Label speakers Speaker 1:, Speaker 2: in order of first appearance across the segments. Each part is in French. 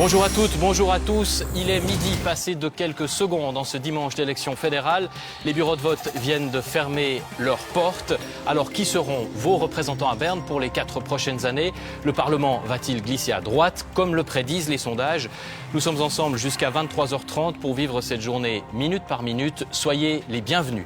Speaker 1: Bonjour à toutes, bonjour à tous. Il est midi passé de quelques secondes en ce dimanche d'élection fédérale. Les bureaux de vote viennent de fermer leurs portes. Alors qui seront vos représentants à Berne pour les 4 prochaines années? Le Parlement va-t-il glisser à droite comme le prédisent les sondages? Nous sommes ensemble jusqu'à 23h30 pour vivre cette journée minute par minute. Soyez les bienvenus.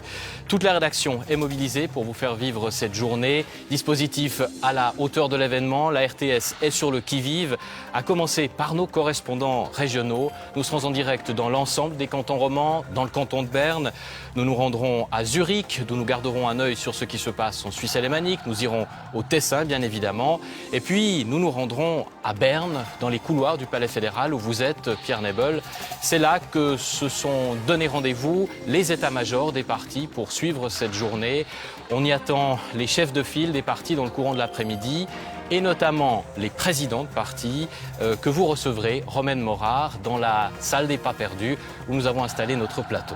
Speaker 1: Toute la rédaction est mobilisée pour vous faire vivre cette journée. Dispositif à la hauteur de l'événement. La RTS est sur le qui-vive, à commencer par nos correspondants régionaux. Nous serons en direct dans l'ensemble des cantons romans, dans le canton de Berne. Nous nous rendrons à Zurich, d'où nous garderons un œil sur ce qui se passe en Suisse alémanique. Nous irons au Tessin, bien évidemment. Et puis, nous nous rendrons à Berne, dans les couloirs du Palais fédéral, où vous êtes, Pierre Nebel. C'est là que se sont donné rendez-vous les états-majors des partis pour suivre cette journée. On y attend les chefs de file des partis dans le courant de l'après-midi, et notamment les présidents de partis que vous recevrez, Romaine Morard, dans la salle des pas perdus où nous avons installé notre plateau.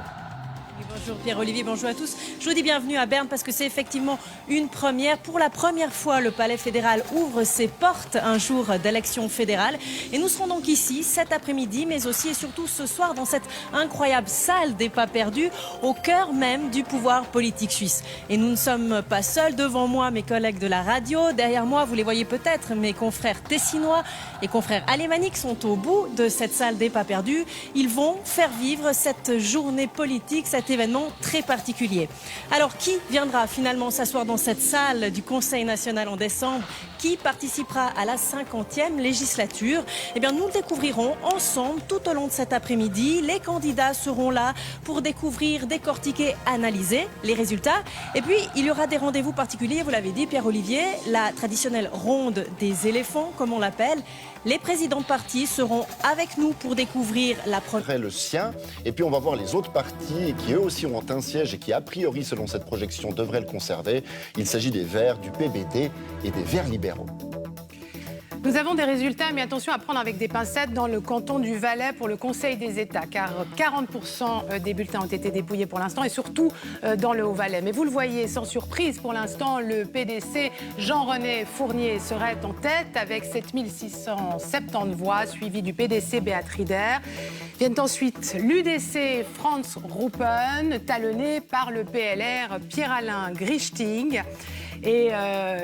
Speaker 2: Bonjour Pierre-Olivier, bonjour à tous. Je vous dis bienvenue à Berne parce que c'est effectivement une première. Pour la première fois, le Palais fédéral ouvre ses portes un jour d'élection fédérale. Et nous serons donc ici cet après-midi, mais aussi et surtout ce soir dans cette incroyable salle des pas perdus, au cœur même du pouvoir politique suisse. Et nous ne sommes pas seuls. Devant moi, mes collègues de la radio. Derrière moi, vous les voyez peut-être, mes confrères tessinois et confrères alémaniques sont au bout de cette salle des pas perdus. Ils vont faire vivre cette journée politique, cet événement très particulier. Alors, qui viendra finalement s'asseoir dans cette salle du Conseil national en décembre? Qui participera à la 50e législature? Eh bien, nous le découvrirons ensemble tout au long de cet après-midi. Les candidats seront là pour découvrir, décortiquer, analyser les résultats. Et puis, il y aura des rendez-vous particuliers, vous l'avez dit, Pierre-Olivier, la traditionnelle ronde des éléphants, comme on l'appelle. Les présidents de partis seront avec nous pour découvrir la première.
Speaker 3: Le sien, et puis on va voir les autres partis qui eux aussi ont un siège et qui a priori, selon cette projection, devraient le conserver. Il s'agit des Verts, du PBD et des Verts libéraux.
Speaker 4: Nous avons des résultats, mais attention à prendre avec des pincettes dans le canton du Valais pour le Conseil des États, car 40% des bulletins ont été dépouillés pour l'instant, et surtout dans le Haut-Valais. Mais vous le voyez, sans surprise, pour l'instant, le PDC Jean-René Fournier serait en tête avec 7670 voix, suivi du PDC Beat Rieder. Viennent ensuite l'UDC Franz Ruppen, talonné par le PLR Pierre-Alain Grichting, et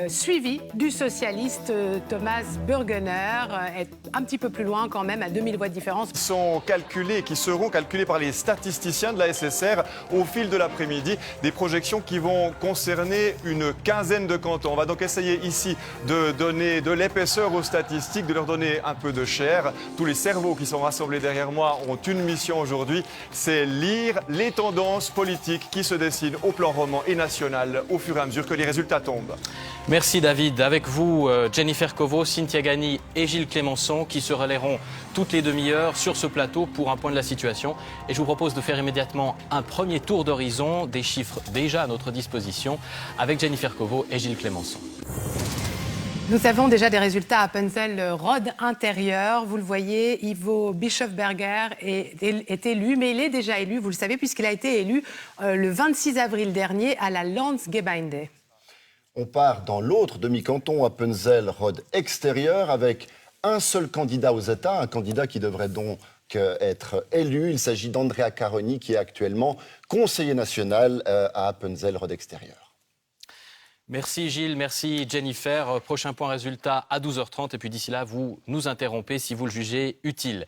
Speaker 4: suivi du socialiste Thomas Burgener, est un petit peu plus loin quand même, à 2000 voix de différence.
Speaker 5: Qui sont calculés, qui seront calculés par les statisticiens de la SSR au fil de l'après-midi, des projections qui vont concerner une quinzaine de cantons. On va donc essayer ici de donner de l'épaisseur aux statistiques, de leur donner un peu de chair. Tous les cerveaux qui sont rassemblés derrière moi ont une mission aujourd'hui, c'est lire les tendances politiques qui se dessinent au plan roman et national au fur et à mesure que les résultats tombent.
Speaker 1: Merci David. Avec vous, Jennifer Covo, Cynthia Gagny et Gilles Clémençon qui se relaieront toutes les demi-heures sur ce plateau pour un point de la situation. Et je vous propose de faire immédiatement un premier tour d'horizon des chiffres déjà à notre disposition avec Jennifer Covo et Gilles Clémençon.
Speaker 4: Nous avons déjà des résultats à Punzel-Rhodes intérieur. Vous le voyez, Ivo Bischofberger est élu, mais il est déjà élu, vous le savez, puisqu'il a été élu le 26 avril dernier à la Landsgemeinde.
Speaker 3: On part dans l'autre demi-canton, à Punzel-Rhodes extérieur, avec un seul candidat aux États, un candidat qui devrait donc être élu. Il s'agit d'Andrea Caroni, qui est actuellement conseiller national à Punzel-Rhodes extérieur.
Speaker 1: Merci Gilles, merci Jennifer. Prochain point résultat à 12h30 et puis d'ici là, vous nous interrompez si vous le jugez utile.